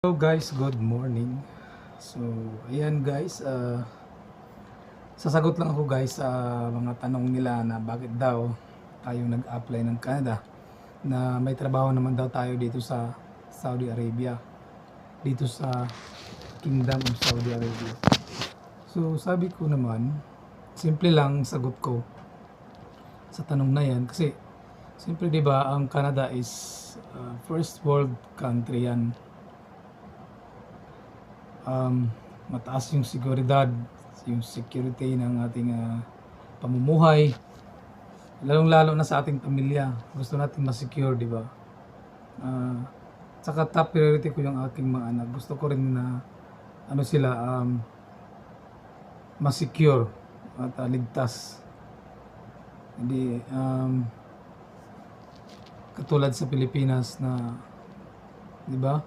Hello guys, good morning. So, ayan guys, sasagot lang ako guys sa mga tanong nila na bakit daw tayo nag-apply ng Canada, na may trabaho naman daw tayo dito sa Saudi Arabia, dito sa Kingdom of Saudi Arabia. So, sabi ko naman, simple lang sagot ko sa tanong na yan kasi simple, 'di ba, ang Canada is first world country yan. Mataas yung seguridad, yung security ng ating pamumuhay, lalong-lalo na sa ating pamilya. Gusto natin ma-secure, di ba? Saka top priority ko yung aking mga anak. Gusto ko rin na sila ma-secure at ligtas. Hindi katulad sa Pilipinas na, di ba?